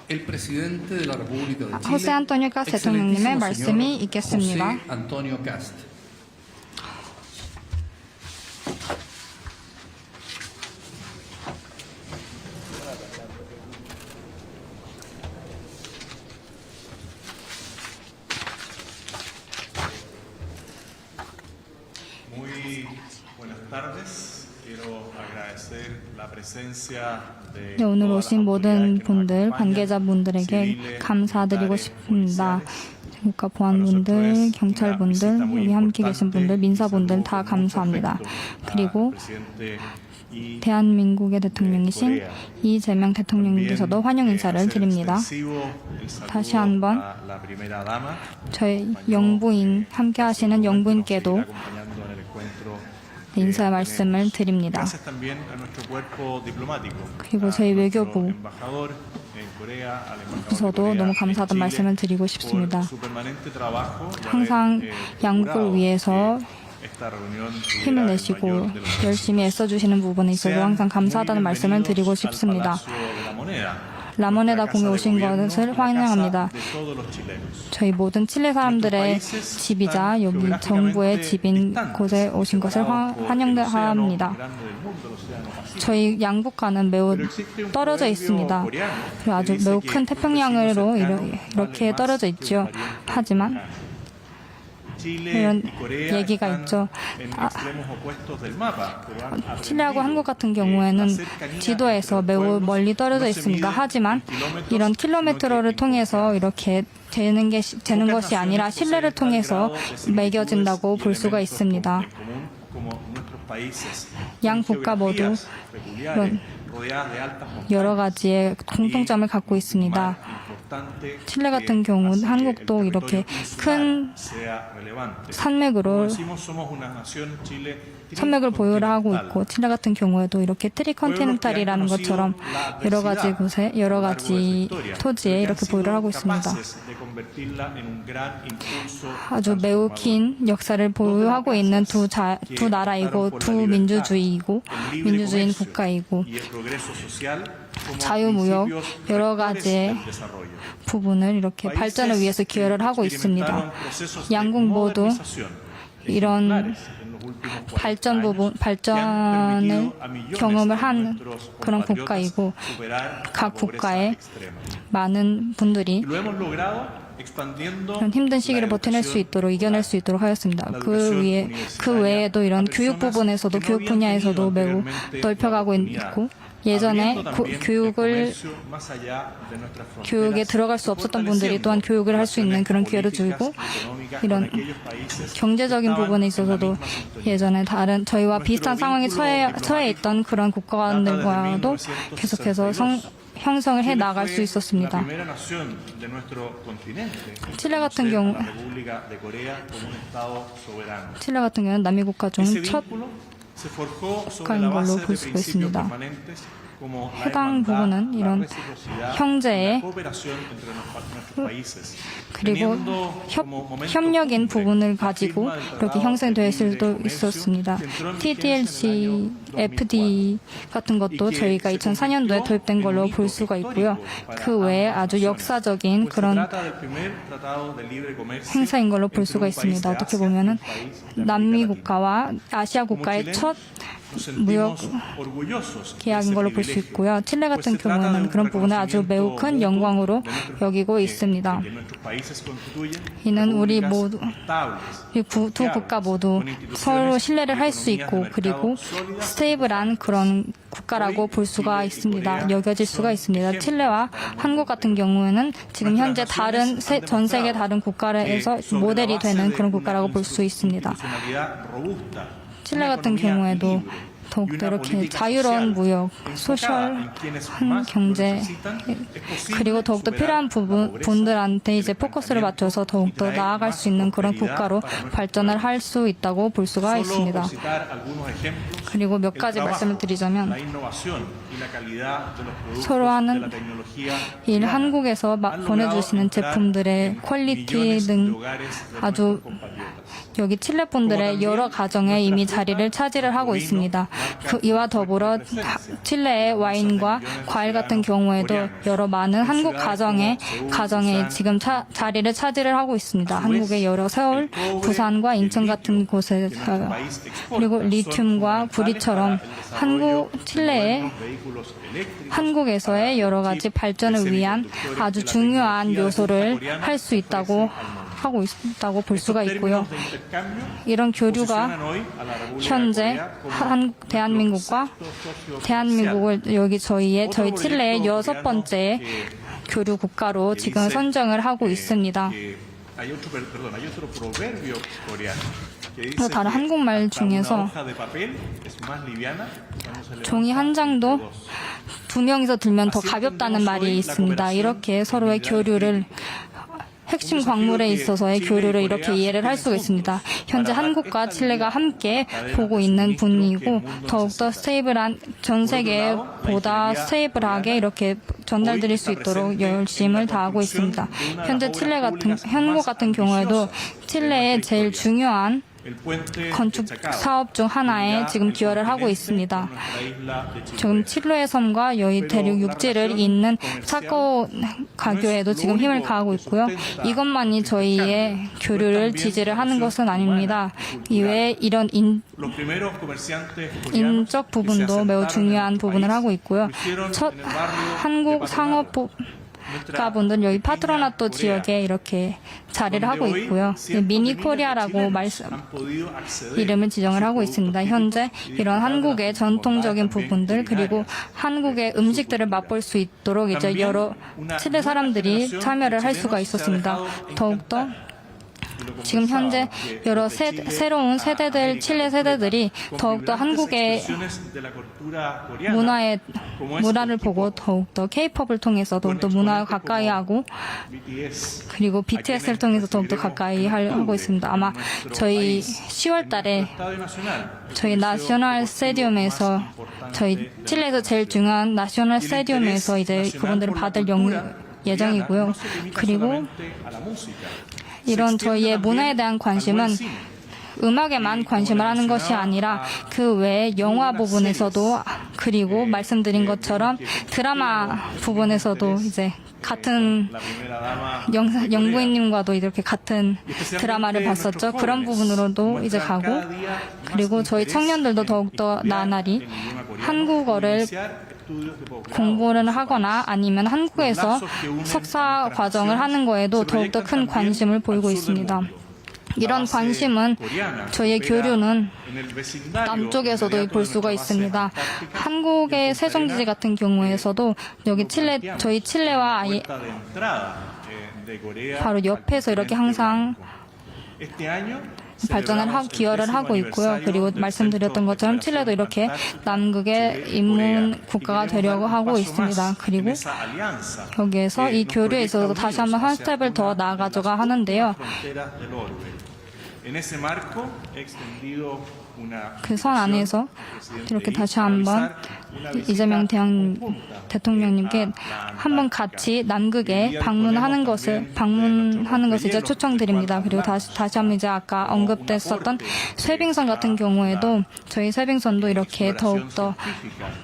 El presidente de la República de Chile, 호세 안토니오 카스트 대통령님의 말씀이 있겠습니다. José Antonio Cast. Muy buenas tardes. Quiero agradecer la presencia de 네, 오늘 todas 오신 las 모든 autoridades que nos 분들, acompañan, 관계자분들에게 civiles, 감사드리고 militares, 싶습니다. policiales. 국가보안분들, 경찰분들, 여기 함께 계신 분들, 민사분들 다 감사합니다. 그리고 대한민국의 대통령이신 이재명 대통령님께서도 환영 인사를 드립니다. 다시 한번 저희 영부인, 함께 하시는 영부인께도 인사의 말씀을 드립니다. 그리고 저희 외교부 부서도 너무 감사하다는 말씀을 드리고 싶습니다. 항상 양국을 위해서 힘을 내시고 열심히 애써주시는 부분에 있어서 항상 감사하다는 말씀을 드리고 싶습니다. 라모네다 공에 오신 것을 환영합니다. 저희 모든 칠레 사람들의 집이자 여기 정부의 집인 곳에 오신 것을 환영합니다. 저희 양국과는 매우 떨어져 있습니다. 그리고 아주 매우 큰 태평양으로 이렇게 떨어져 있죠. 하지만 이런 얘기가 있죠. 칠레하고 한국 같은 경우에는 지도에서 매우 멀리 떨어져 있습니다. 하지만 이런 킬로미터를 통해서 이렇게 되는 것이 아니라 신뢰를 통해서 매겨진다고 볼 수가 있습니다. 양 국가 모두 이런 여러 가지의 공통점을 갖고 있습니다. 칠레 같은 경우 한국도 이렇게 큰 산맥을 보유를 하고 있고 칠레 같은 경우에도 이렇게 트리컨티넨탈이라는 것처럼 여러 가지 곳에 여러 가지 토지에 이렇게 보유를 하고 있습니다. 아주 매우 긴 역사를 보유하고 있는 두 나라이고 두 민주주의인 국가이고 자유무역 여러 가지의 부분을 이렇게 발전을 위해서 기여를 하고 있습니다. 양국 모두 이런 발전을 경험을 한 그런 국가이고 각 국가의 많은 분들이 그런 힘든 시기를 버텨낼 수 있도록 이겨낼 수 있도록 하였습니다. 그 외에도 이런 교육 부분에서도 교육 분야에서도 매우 넓혀가고 있고 예전에 교육에 들어갈 수 없었던 분들이 또한 교육을 할 수 있는 그런 기회를 주고 이런 경제적인 부분에 있어서도 예전에 다른 저희와 비슷한 상황에 처해 있던 그런 국가들과도 계속해서 형성을 해 나갈 수 있었습니다. 칠레 같은 경우는 남미 국가 중 첫 국가인 걸로 볼 수가 있습니다. 해당 부분은 이런 형제의 그리고 협력인 부분을 가지고 이렇게 형성될 수도 있었습니다. TDLC, FD 같은 것도 저희가 2004년도에 도입된 걸로 볼 수가 있고요. 그 외에 아주 역사적인 그런 행사인 걸로 볼 수가 있습니다. 어떻게 보면은 남미 국가와 아시아 국가의 첫 무역 계약인 걸로 볼 수 있고요. 칠레 같은 경우에는 그런 부분을 아주 매우 큰 영광으로 여기고 있습니다. 이는 우리 모두 두 국가 모두 서로 신뢰를 할 수 있고 그리고 스테이블한 그런 국가라고 볼 수가 있습니다. 여겨질 수가 있습니다. 칠레와 한국 같은 경우에는 지금 현재 전 세계 다른 국가에서 모델이 되는 그런 국가라고 볼 수 있습니다. 칠레 같은 경우에도 더욱더 이렇게 자유로운 무역, 소셜한 경제, 그리고 더욱더 필요한 분들한테 이제 포커스를 맞춰서 더욱더 나아갈 수 있는 그런 국가로 발전을 할 수 있다고 볼 수가 있습니다. 그리고 몇 가지 말씀을 드리자면 서로 하는 일, 한국에서 보내주시는 제품들의 퀄리티 등 아주 여기 칠레 분들의 여러 가정에 이미 자리를 차지를 하고 있습니다. 이와 더불어 칠레의 와인과 과일 같은 경우에도 여러 많은 한국 가정에 지금 자리를 차지를 하고 있습니다. 한국의 여러 서울, 부산과 인천 같은 곳에서요. 그리고 리튬과 구리처럼 칠레의 한국에서의 여러 가지 발전을 위한 아주 중요한 요소를 할 수 있다고 볼 수가 있고요. 이런 교류가 현재 대한민국을 저희 칠레의 6번째 교류 국가로 지금 선정을 하고 있습니다. 다른 한국말 중에서 종이 한 장도 2명이서 들면 더 가볍다는 말이 있습니다. 이렇게 서로의 교류를 핵심 광물에 있어서의 교류를 이렇게 이해를 할 수가 있습니다. 현재 한국과 칠레가 함께 보고 있는 분이고 더욱더 전 세계보다 스테이블하게 이렇게 전달드릴 수 있도록 열심을 다하고 있습니다. 현재 한국 같은 경우에도 칠레의 제일 중요한 건축 사업 중 하나에 지금 기여를 하고 있습니다. 지금 칠레의 섬과 여의 대륙 육지를 잇는 차코 가교에도 지금 힘을 가하고 있고요. 이것만이 저희의 교류를 지지를 하는 것은 아닙니다. 이외에 이런 인적 부분도 매우 중요한 부분을 하고 있고요. 한국 상업가분들 여기 파트로나토 지역에 이렇게 자리를 하고 있고요. 미니 코리아라고 이름을 지정을 하고 있습니다. 현재 이런 한국의 전통적인 부분들 그리고 한국의 음식들을 맛볼 수 있도록 이제 여러 칠레 사람들이 참여를 할 수가 있었습니다. 더욱더 지금 현재 여러 새로운 칠레 세대들이 더욱더 한국의 문화를 보고 더욱더 K-팝을 통해서 더욱더 문화에 가까이 하고 그리고 BTS를 통해서 더욱더 가까이 하고 있습니다. 아마 저희 10월 달에 저희 나셔널 스타디움에서 저희 칠레에서 제일 중요한 나셔널 스타디움에서 이제 그분들을 받을 예정이고요. 그리고 이런 저희의 문화에 대한 관심은 음악에만 관심을 하는 것이 아니라 그 외에 영화 부분에서도 그리고 말씀드린 것처럼 드라마 부분에서도 이제 같은 영부인님과도 이렇게 같은 드라마를 봤었죠. 그런 부분으로도 이제 가고 그리고 저희 청년들도 더욱더 나날이 한국어를 공부를 하거나 아니면 한국에서 석사 과정을 하는 거에도 더욱더 큰 관심을 보이고 있습니다. 이런 관심은 저희의 교류는 남쪽에서도 볼 수가 있습니다. 한국의 세종지대 같은 경우에서도 여기 저희 칠레와 바로 옆에서 이렇게 항상 기여를 하고 있고요. 그리고 말씀드렸던 것처럼 칠레도 이렇게 남극의 인문 국가가 되려고 하고 있습니다. 그리고 여기에서 이 교류에 있어서 다시 한번 한 스텝을 더 나아가줘가 하는데요. 그 선 안에서 이렇게 다시 한번 이재명 대통령님께 한번 같이 남극에 방문하는 것을 이제 초청드립니다. 그리고 다시 한번 이제 아까 언급됐었던 쇠빙선 같은 경우에도 저희 쇠빙선도 이렇게 더욱더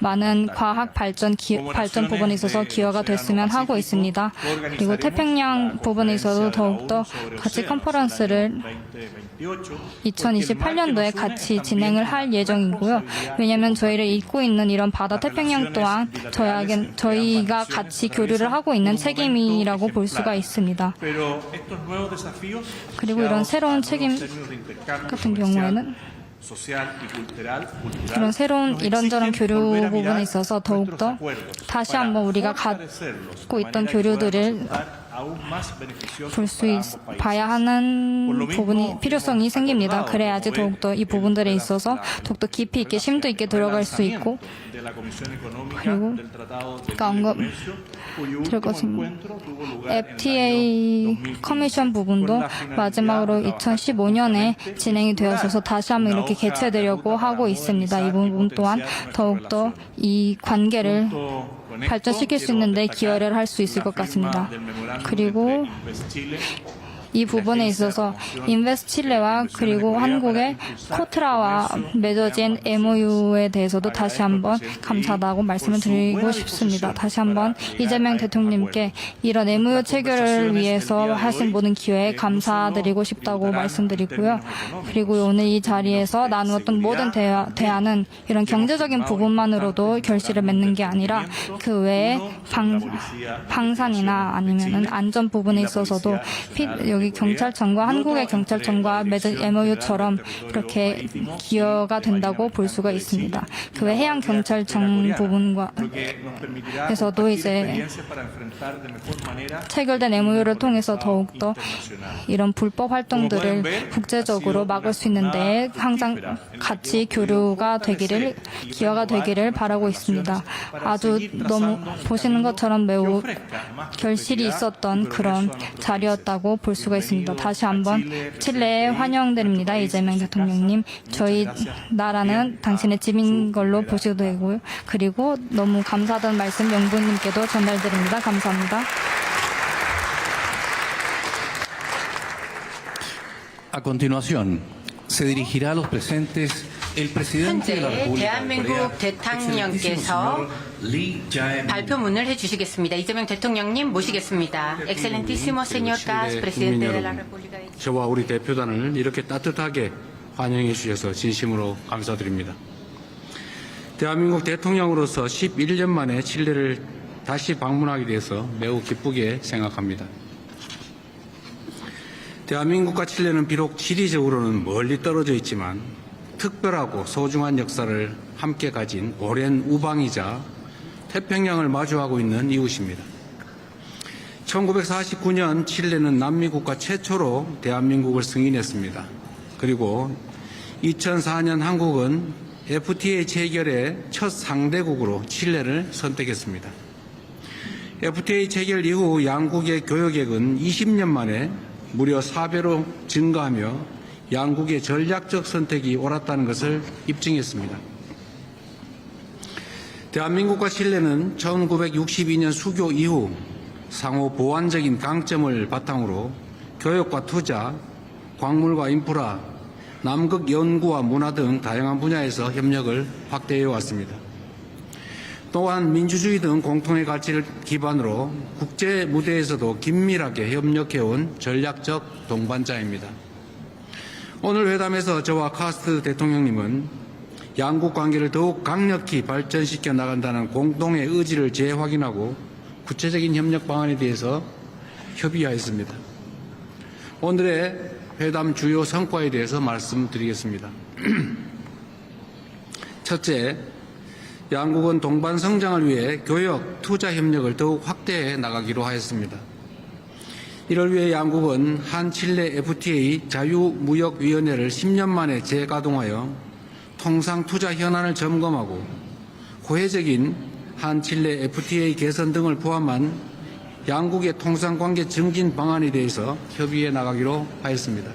많은 과학 발전 부분에 있어서 기여가 됐으면 하고 있습니다. 그리고 태평양 부분에 있어서 더욱더 같이 컨퍼런스를 2028년도에 같이 진행을 할 예정이고요. 왜냐하면 저희를 잇고 있는 이런 바다 태평양 또한 저희가 같이 교류를 하고 있는 책임이라고 볼 수가 있습니다. 그리고 이런 새로운 책임 같은 경우에는 그런 새로운 이런저런 교류 부분에 있어서 더욱더 다시 한번 우리가 갖고 있던 교류들을 aún más beneficiosos 볼 수 para ambos 봐야 países. 하는 부분이 필요성이 생깁니다. 그래야지 더욱더 이 부분들에 있어서 더욱더 깊이 있게 심도 있게 들어갈 수 있고 De la Comisión Económica 그리고 del Tratado de 아까 Libre 언급 Comercio, cuyo 들고 último encuentro tuvo lugar en el FTA año 2015, 커미션 부분도 con la finalidad 마지막으로 de trabajar 2015년에 conjuntamente 진행이 되어서 다시 한번 이렇게 개최되려고 하고 있습니다. 이 부분 또한 더욱더 이 관계를 junto con esto, 발전시킬 수 quiero 있는데 destacar 기여를 할 수 있을 la 것 firma 같습니다. del memorándum 그리고 entre Invest Chile, 이 부분에 있어서 인베스트 칠레와 그리고 한국의 코트라와 맺어진 MOU에 대해서도 다시 한번 감사하다고 말씀을 드리고 싶습니다. 다시 한번 이재명 대통령님께 이런 MOU 체결을 위해서 하신 모든 기회에 감사드리고 싶다고 말씀드리고요. 그리고 오늘 이 자리에서 나누었던 모든 대화는 이런 경제적인 부분만으로도 결실을 맺는 게 아니라 그 외에 방산이나 아니면은 안전 부분에 있어서도 여기 경찰청과 한국의 경찰청과 맺은 MOU처럼 이렇게 기여가 된다고 볼 수가 있습니다. 그 외 해양 경찰청 부분과 에서도 이제 체결된 MOU를 통해서 더욱더 이런 불법 활동들을 국제적으로 막을 수 있는데 항상 같이 교류가 되기를 기여가 되기를 바라고 있습니다. 아주 너무 보시는 것처럼 매우 결실이 있었던 그런 자리였다고 볼 수가 있습니다. 다시 한번 칠레에 환영드립니다. 이재명 대통령님. 저희 나라는 당신의 집인 걸로 보셔도 되고요. 그리고 너무 감사하다는 말씀 영부님께도 전달드립니다. 감사합니다. A continuación, se dirigirá a los presentes el presidente de la 현재 República de 대한민국 Corea, 대통령께서 excelentísimo señor Lee Jae-myung. 발표문을 해주시겠습니다. 이재명 대통령님 모시겠습니다. Excelentísimo señor Gas, presidente de la República de Chile. 저와 우리 대표단을 이렇게 따뜻하게 환영해 주셔서 진심으로 감사드립니다. 대한민국 대통령으로서 11년 만에 칠레를 다시 방문하게 돼서 매우 기쁘게 생각합니다. 대한민국과 칠레는 비록 지리적으로는 멀리 떨어져 있지만 특별하고 소중한 역사를 함께 가진 오랜 우방이자 태평양을 마주하고 있는 이웃입니다. 1949년 칠레는 남미 국가 최초로 대한민국을 승인했습니다. 그리고 2004년 한국은 FTA 체결의 첫 상대국으로 칠레를 선택했습니다. FTA 체결 이후 양국의 교역액은 20년 만에 무려 4배로 증가하며 양국의 전략적 선택이 옳았다는 것을 입증했습니다. 대한민국과 칠레는 1962년 수교 이후 상호 보완적인 강점을 바탕으로 교역과 투자, 광물과 인프라, 남극 연구와 문화 등 다양한 분야에서 협력을 확대해 왔습니다. 또한 민주주의 등 공통의 가치를 기반으로 국제 무대에서도 긴밀하게 협력해온 전략적 동반자입니다. 오늘 회담에서 저와 카스트 대통령님은 양국 관계를 더욱 강력히 발전시켜 나간다는 공동의 의지를 재확인하고 구체적인 협력 방안에 대해서 협의하였습니다. 오늘의 회담 주요 성과에 대해서 말씀드리겠습니다. 첫째, 양국은 동반 성장을 위해 교역, 투자 협력을 더욱 확대해 나가기로 하였습니다. 이를 위해 양국은 한칠레 FTA 자유무역위원회를 10년 만에 재가동하여 통상투자 현안을 점검하고 고해적인 한칠레 FTA 개선 등을 포함한 양국의 통상관계 증진 방안에 대해서 협의해 나가기로 하였습니다.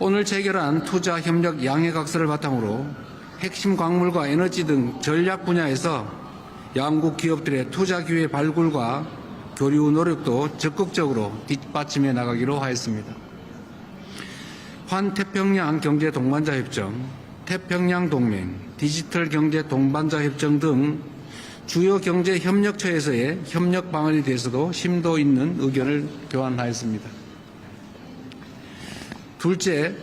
오늘 체결한 투자 협력 양해각서를 바탕으로 핵심 광물과 에너지 등 전략 분야에서 양국 기업들의 투자 기회 발굴과 교류 노력도 적극적으로 뒷받침해 나가기로 하였습니다. 환태평양 경제 동반자 협정, 태평양 동맹, 디지털 경제 동반자 협정 등 주요 경제 협력처에서의 협력 방안에 대해서도 심도 있는 의견을 교환하였습니다. 둘째,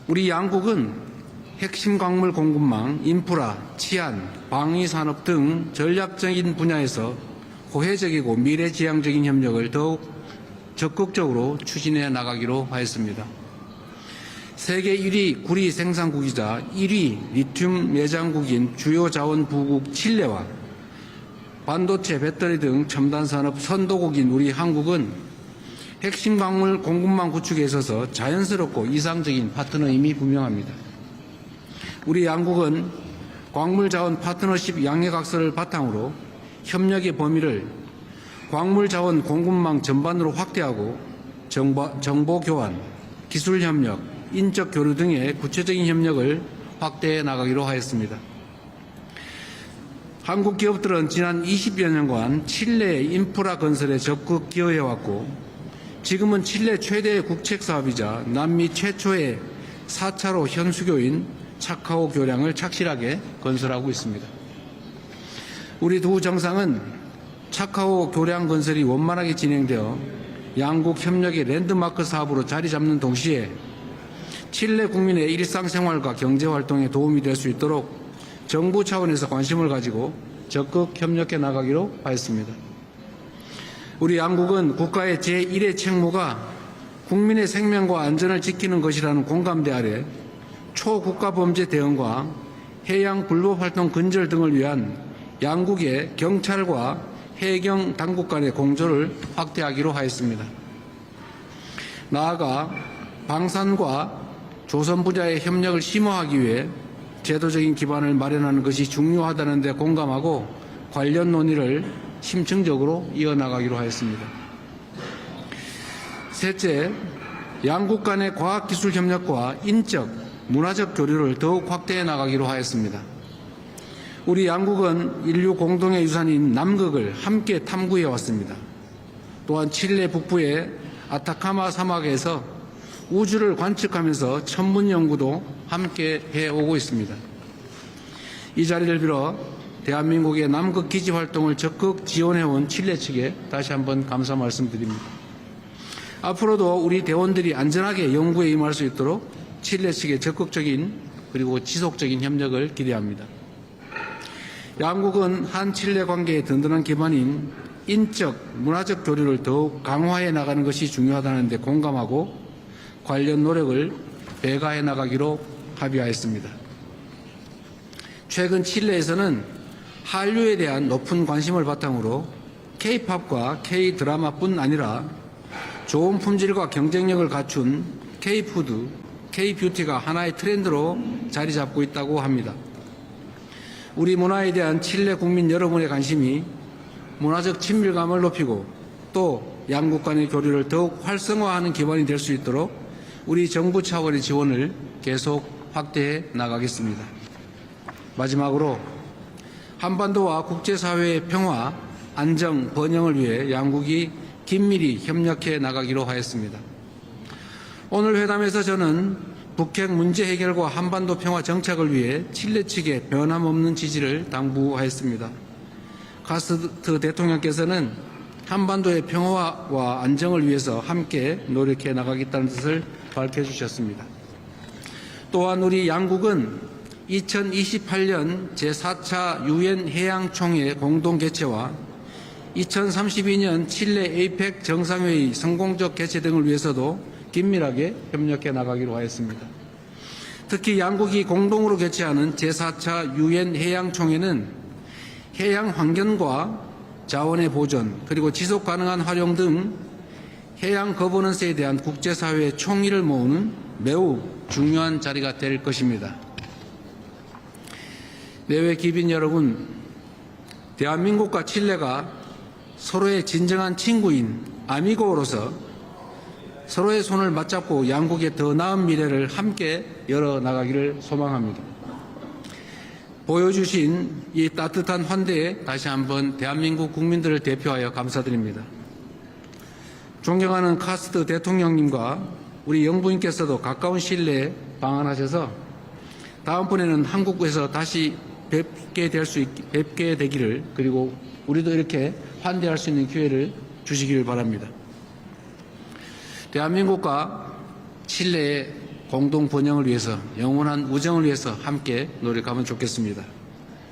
우리 양국은 핵심 광물 공급망, 인프라, 치안, 방위 산업 등 전략적인 분야에서 고해적이고 미래지향적인 협력을 더욱 적극적으로 추진해 나가기로 하였습니다. 세계 1위 구리 생산국이자 1위 리튬 매장국인 주요 자원 부국 칠레와 반도체, 배터리 등 첨단 산업 선도국인 우리 한국은 핵심 광물 공급망 구축에 있어서 자연스럽고 이상적인 파트너임이 분명합니다. 우리 양국은 광물자원 파트너십 양해각서를 바탕으로 협력의 범위를 광물자원 공급망 전반으로 확대하고 정보 교환, 기술 협력, 인적 교류 등의 구체적인 협력을 확대해 나가기로 하였습니다. 한국 기업들은 지난 20여 년간 칠레의 인프라 건설에 적극 기여해왔고 지금은 칠레 최대의 국책사업이자 남미 최초의 4차로 현수교인 차카오 교량을 착실하게 건설하고 있습니다. 우리 두 정상은 차카오 교량 건설이 원만하게 진행되어 양국 협력의 랜드마크 사업으로 자리 잡는 동시에 칠레 국민의 일상생활과 경제활동에 도움이 될 수 있도록 정부 차원에서 관심을 가지고 적극 협력해 나가기로 하였습니다. 우리 양국은 국가의 제1의 책무가 국민의 생명과 안전을 지키는 것이라는 공감대 아래 초국가 범죄 대응과 해양 불법 활동 근절 등을 위한 양국의 경찰과 해경 당국 간의 공조를 확대하기로 하였습니다. 나아가 방산과 조선 분야의 협력을 심화하기 위해 제도적인 기반을 마련하는 것이 중요하다는 데 공감하고 관련 논의를 심층적으로 이어나가기로 하였습니다. 셋째, 양국 간의 과학기술 협력과 인적, 문화적 교류를 더욱 확대해 나가기로 하였습니다. 우리 양국은 인류 공동의 유산인 남극을 함께 탐구해 왔습니다. 또한 칠레 북부의 아타카마 사막에서 우주를 관측하면서 천문 연구도 함께 해오고 있습니다. 이 자리를 빌어 대한민국의 남극 기지 활동을 적극 지원해온 칠레 측에 다시 한번 감사 말씀드립니다. 앞으로도 우리 대원들이 안전하게 연구에 임할 수 있도록 칠레 측의 적극적인 그리고 지속적인 협력을 기대합니다. 양국은 한칠레 관계의 든든한 기반인 인적, 문화적 교류를 더욱 강화해 나가는 것이 중요하다는 데 공감하고 관련 노력을 배가해 나가기로 합의하였습니다. 최근 칠레에서는 한류에 대한 높은 관심을 바탕으로 K-팝과 K-드라마뿐 아니라 좋은 품질과 경쟁력을 갖춘 K-푸드, K-뷰티가 하나의 트렌드로 자리 잡고 있다고 합니다. 우리 문화에 대한 칠레 국민 여러분의 관심이 문화적 친밀감을 높이고 또 양국 간의 교류를 더욱 활성화하는 기반이 될 수 있도록 우리 정부 차원의 지원을 계속 확대해 나가겠습니다. 마지막으로 한반도와 국제사회의 평화, 안정, 번영을 위해 양국이 긴밀히 협력해 나가기로 하였습니다. 오늘 회담에서 저는 북핵 문제 해결과 한반도 평화 정착을 위해 칠레 측의 변함없는 지지를 당부하였습니다. 카스트 대통령께서는 한반도의 평화와 안정을 위해서 함께 노력해 나가겠다는 뜻을 밝혀주셨습니다. 또한 우리 양국은 2028년 제4차 유엔 해양총회 공동 개최와 2032년 칠레 에이펙 정상회의 성공적 개최 등을 위해서도 긴밀하게 협력해 나가기로 하였습니다. 특히 양국이 공동으로 개최하는 제4차 유엔 해양총회는 해양 환경과 자원의 보존 그리고 지속 가능한 활용 등 해양 거버넌스에 대한 국제사회의 총의를 모으는 매우 중요한 자리가 될 것입니다. 내외 기빈 여러분, 대한민국과 칠레가 서로의 진정한 친구인 아미고로서 서로의 손을 맞잡고 양국의 더 나은 미래를 함께 열어나가기를 소망합니다. 보여주신 이 따뜻한 환대에 다시 한번 대한민국 국민들을 대표하여 감사드립니다. 존경하는 카스트 대통령님과 우리 영부인께서도 가까운 시일 내에 방한하셔서 다음번에는 한국에서 다시 뵙게 되기를 그리고 우리도 이렇게 환대할 수 있는 기회를 주시기를 바랍니다. 대한민국과 칠레의 공동 번영을 위해서 영원한 우정을 위해서 함께 노력하면 좋겠습니다.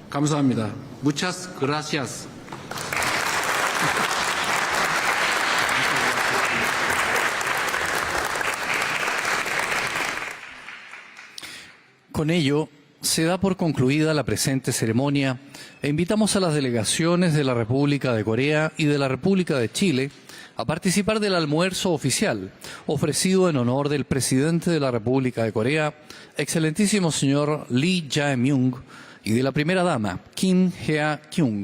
감사합니다. Muchas gracias. Con ello Se da por concluida la presente ceremonia e invitamos a las delegaciones de la República de Corea y de la República de Chile a participar del almuerzo oficial ofrecido en honor del presidente de la República de Corea, excelentísimo señor Lee Jae-myung, y de la primera dama, Kim Hye-kyung.